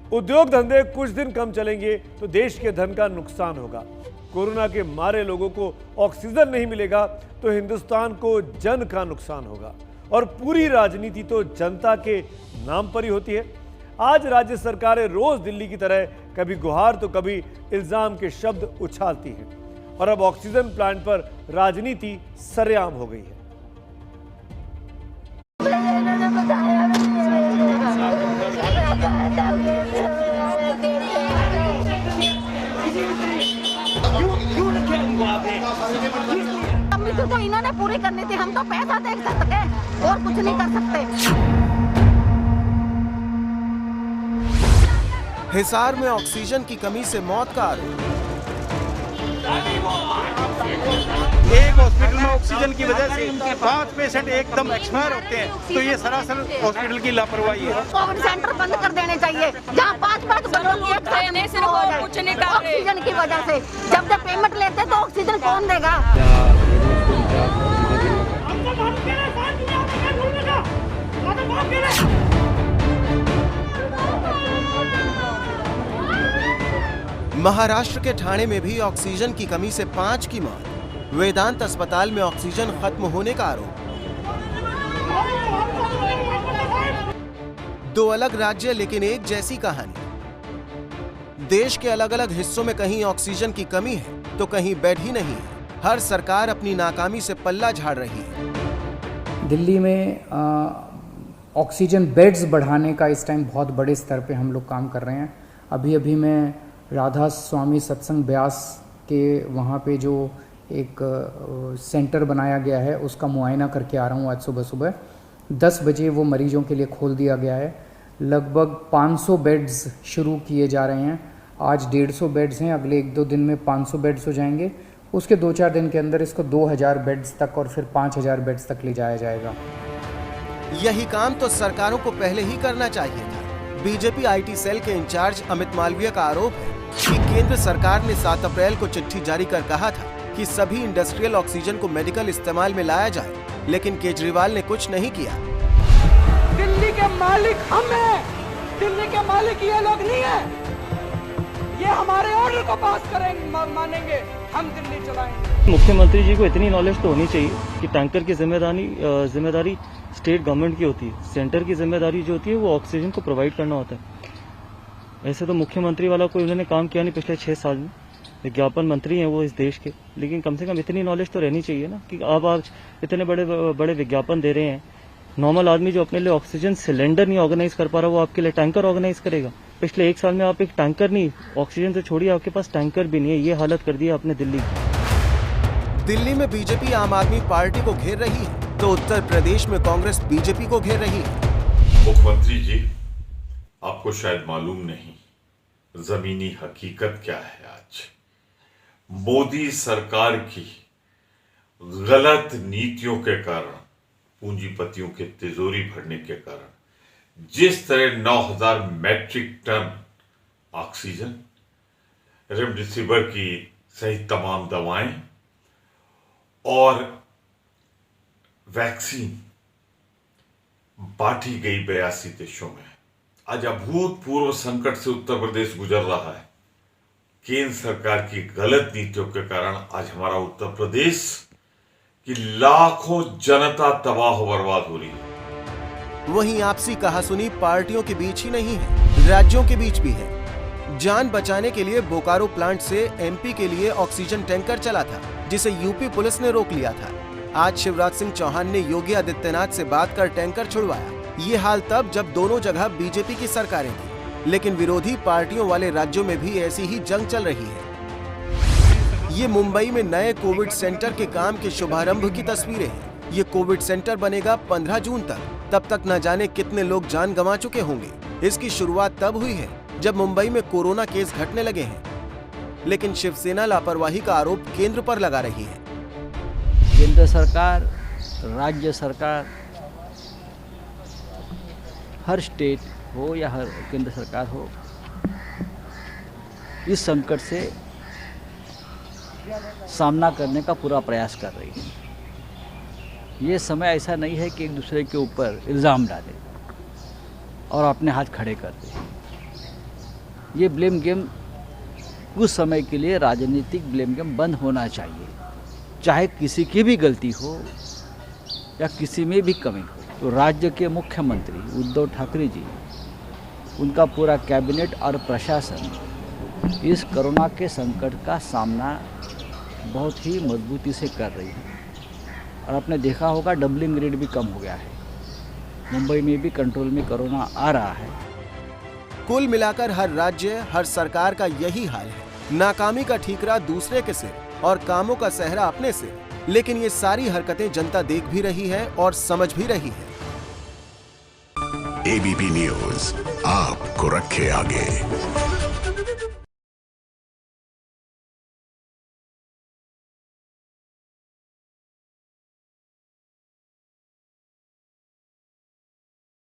उद्योग धंधे कुछ दिन कम चलेंगे तो देश के धन का नुकसान होगा। कोरोना के मारे लोगों को ऑक्सीजन नहीं मिलेगा तो हिंदुस्तान को जन का नुकसान होगा। और पूरी राजनीति तो जनता के नाम पर ही होती है। आज राज्य सरकारें रोज दिल्ली की तरह कभी गुहार तो कभी इल्जाम के शब्द उछालती हैं और अब ऑक्सीजन प्लांट पर राजनीति सरेआम हो गई है। तो इन्होंने पूरी करनी थी, हम तो पैसा देख सकते और कुछ नहीं कर सकते। हिसार में ऑक्सीजन की कमी से मौत का आरोप। एक हॉस्पिटल में ऑक्सीजन की वजह से 5 पेशेंट एकदम एक्सपायर होते हैं, तो ये सरासर हॉस्पिटल की लापरवाही है। कोविड सेंटर बंद कर देने चाहिए जहाँ 5-5 बंदों की एक साथ कुछ नहीं कर रहे ऑक्सीजन की वजह से। जब पेमेंट लेते तो ऑक्सीजन कौन देगा? महाराष्ट्र के ठाणे में भी ऑक्सीजन की कमी से 5 की मौत। वेदांत अस्पताल में ऑक्सीजन खत्म होने का आरोप। 2 अलग राज्य लेकिन एक जैसी कहानी। देश के अलग अलग हिस्सों में कहीं ऑक्सीजन की कमी है तो कहीं बेड ही नहीं है। हर सरकार अपनी नाकामी से पल्ला झाड़ रही है। दिल्ली में ऑक्सीजन बेड्स बढ़ाने का इस टाइम बहुत बड़े स्तर पे हम लोग काम कर रहे हैं। अभी मैं राधा स्वामी सत्संग ब्यास के वहाँ पे जो एक सेंटर बनाया गया है उसका मुआयना करके आ रहा हूँ। आज सुबह 10 बजे वो मरीजों के लिए खोल दिया गया है। लगभग 500 बेड्स शुरू किए जा रहे हैं। आज 150 बेड्स हैं, अगले 1-2 दिन में 500 बेड्स हो जाएंगे। उसके 2-4 दिन के अंदर इसको 2000 बेड्स तक और फिर 5000 बेड्स तक ले जाया जाएगा। यही काम तो सरकारों को पहले ही करना चाहिए था। बीजेपी आईटी सेल के इंचार्ज अमित मालवीय का आरोप है कि केंद्र सरकार ने 7 अप्रैल को चिट्ठी जारी कर कहा था कि सभी इंडस्ट्रियल ऑक्सीजन को मेडिकल इस्तेमाल में लाया जाए, लेकिन केजरीवाल ने कुछ नहीं किया। दिल्ली के मालिक हम हैं, दिल्ली के मालिक ये लोग नहीं है। ये हमारे ऑर्डर को पास करेंगे, मानेंगे, हम दिल्ली चलाएंगे। मुख्यमंत्री जी को इतनी नॉलेज तो होनी चाहिए कि टैंकर की जिम्मेदारी स्टेट गवर्नमेंट की होती है। सेंटर की जिम्मेदारी जो होती है वो ऑक्सीजन को प्रोवाइड करना होता है। ऐसे तो मुख्यमंत्री वाला कोई उन्होंने काम किया नहीं पिछले 6 साल में। विज्ञापन मंत्री हैं वो इस देश के, लेकिन कम से कम इतनी नॉलेज तो रहनी चाहिए ना कि आप आज इतने बड़े विज्ञापन दे रहे हैं। नॉर्मल आदमी जो अपने लिए ऑक्सीजन सिलेंडर नहीं ऑर्गेनाइज कर पा रहा वो आपके लिए टैंकर ऑर्गेनाइज करेगा। पिछले 1 साल में आप एक टैंकर नहीं, ऑक्सीजन तो छोड़िए आपके पास टैंकर भी नहीं है। ये हालत कर दी है आपने दिल्ली की। दिल्ली में बीजेपी आम आदमी पार्टी को घेर रही है तो उत्तर प्रदेश में कांग्रेस बीजेपी को घेर रही है। मुख्यमंत्री जी, आपको शायद मालूम नहीं जमीनी हकीकत क्या है। आज मोदी सरकार की गलत नीतियों के कारण, पूंजीपतियों के तिजोरी भरने के कारण जिस तरह 9000 मैट्रिक टन ऑक्सीजन, रेमडेसिविर की सहित तमाम दवाएं और वैक्सीन बांटी गई 82 देशों में। आज अभूतपूर्व संकट से उत्तर प्रदेश गुजर रहा है। केंद्र सरकार की गलत नीतियों के कारण आज हमारा उत्तर प्रदेश की लाखों जनता तबाह बर्बाद हो रही है। वहीं आपसी कहासुनी पार्टियों के बीच ही नहीं है, राज्यों के बीच भी है। जान बचाने के लिए बोकारो प्लांट से एमपी के लिए ऑक्सीजन टैंकर चला था, जिसे यूपी पुलिस ने रोक लिया था। आज शिवराज सिंह चौहान ने योगी आदित्यनाथ से बात कर टैंकर छुड़वाया। ये हाल तब जब दोनों जगह बीजेपी की सरकारें थी, लेकिन विरोधी पार्टियों वाले राज्यों में भी ऐसी ही जंग चल रही है। ये मुंबई में नए कोविड सेंटर के काम के शुभारंभ की तस्वीरें हैं। ये कोविड सेंटर बनेगा 15 जून तक। तब तक न जाने कितने लोग जान गंवा चुके होंगे। इसकी शुरुआत तब हुई है जब मुंबई में कोरोना केस घटने लगे हैं, लेकिन शिवसेना लापरवाही का आरोप केंद्र पर लगा रही है। केंद्र सरकार, राज्य सरकार, हर स्टेट हो या हर केंद्र सरकार हो, इस संकट से सामना करने का पूरा प्रयास कर रही है। ये समय ऐसा नहीं है कि एक दूसरे के ऊपर इल्ज़ाम डालें और अपने हाथ खड़े कर दें। ये ब्लेम गेम कुछ समय के लिए राजनीतिक ब्लेम गेम बंद होना चाहिए। चाहे किसी की भी गलती हो या किसी में भी कमी हो, तो राज्य के मुख्यमंत्री उद्धव ठाकरे जी, उनका पूरा कैबिनेट और प्रशासन इस कोरोना के संकट का सामना बहुत ही मजबूती से कर रही है। और आपने देखा होगा डबलिंग रेट भी कम हो गया है। मुंबई में भी कंट्रोल में कोरोना आ रहा है। कुल मिलाकर हर राज्य, हर सरकार का यही हाल है। नाकामी का ठीकरा दूसरे के सिर और कामों का सहरा अपने से। लेकिन ये सारी हरकतें जनता देख भी रही है और समझ भी रही है। एबीपी न्यूज़ आपको रखे आगे।